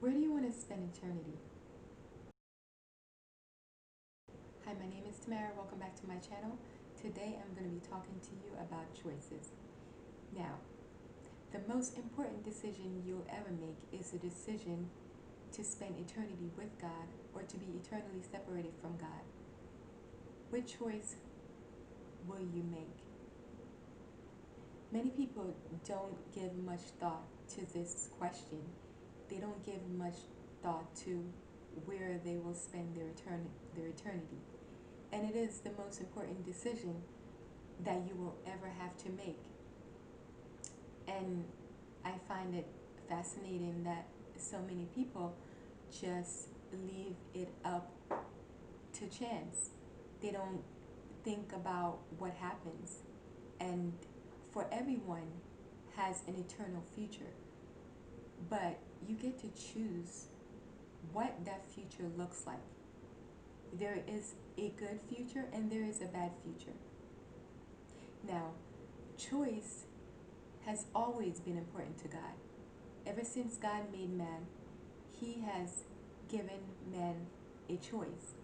Where do you want to spend eternity? Hi, my name is Tamara. Welcome back to my channel. Today I'm going to be talking to you about choices. Now, the most important decision you'll ever make is the decision to spend eternity with God or to be eternally separated from God. Which choice will you make? Many people don't give much thought to this question. They don't give much thought to where they will spend their eternity. And it is the most important decision that you will ever have to make. And I find it fascinating that so many people just leave it up to chance. They don't think about what happens. And for everyone has an eternal future. But you get to choose what that future looks like. There is a good future and there is a bad future. Now, choice has always been important to God. Ever since God made man, He has given man a choice.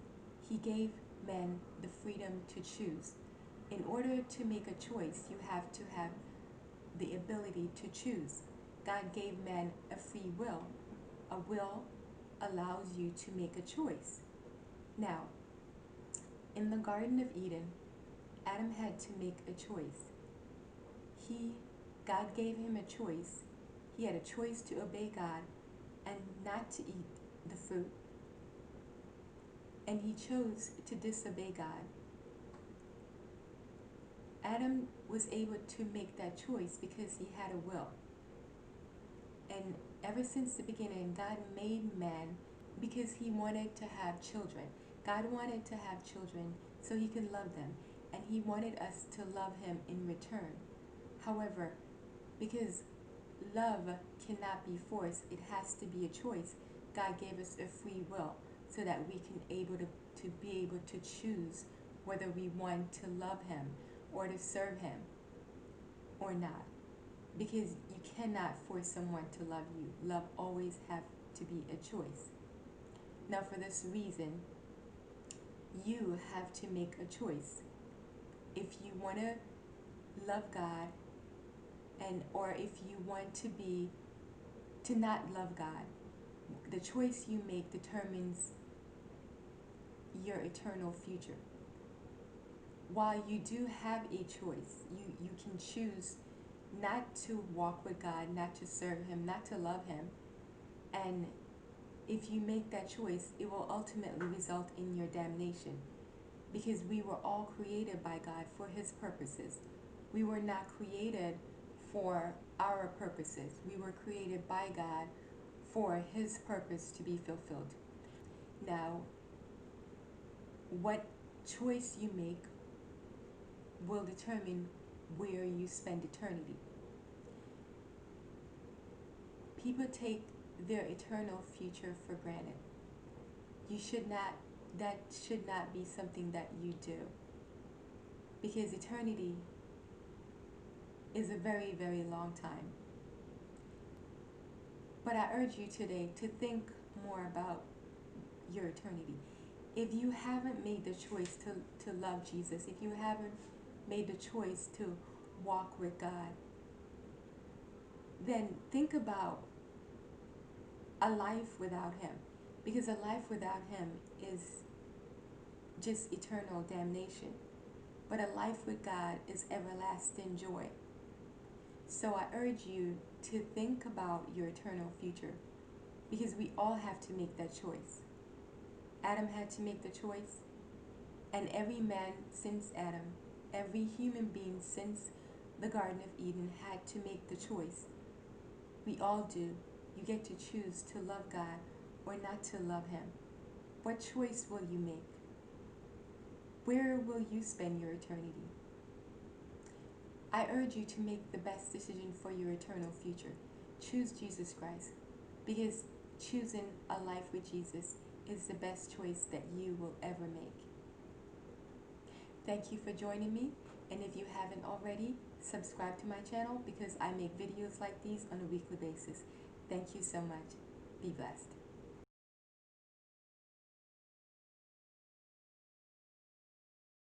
He gave man the freedom to choose. In order to make a choice, you have to have the ability to choose. God gave man a free will. A will allows you to make a choice. Now, in the Garden of Eden, Adam had to make a choice. God gave him a choice. He had a choice to obey God and not to eat the fruit. And he chose to disobey God. Adam was able to make that choice because he had a will. And ever since the beginning, God made man because He wanted to have children. God wanted to have children so He could love them. And He wanted us to love Him in return. However, because love cannot be forced, it has to be a choice. God gave us a free will so that we can be able to choose whether we want to love Him or to serve Him or not. Because you cannot force someone to love you. Love always have to be a choice. Now, for this reason, you have to make a choice. If you want to love God, and or if you want to not love God, the choice you make determines your eternal future. While you do have a choice, you can choose not to walk with God, not to serve Him, not to love Him. And if you make that choice, it will ultimately result in your damnation. Because we were all created by God for His purposes. We were not created for our purposes. We were created by God for His purpose to be fulfilled. Now, what choice you make will determine where you spend eternity. People take their eternal future for granted. That should not be something that you do. Because eternity is a very, very long time. But I urge you today to think more about your eternity. If you haven't made the choice to love Jesus, if you haven't made the choice to walk with God, then think about a life without Him. Because a life without Him is just eternal damnation. But a life with God is everlasting joy. So I urge you to think about your eternal future, because we all have to make that choice. Adam had to make the choice, and every man since Adam, every human being since the Garden of Eden had to make the choice. We all do. You get to choose to love God or not to love Him. What choice will you make? Where will you spend your eternity? I urge you to make the best decision for your eternal future. Choose Jesus Christ, because choosing a life with Jesus is the best choice that you will ever make. Thank you for joining me, and if you haven't already, subscribe to my channel because I make videos like these on a weekly basis. Thank you so much. Be blessed.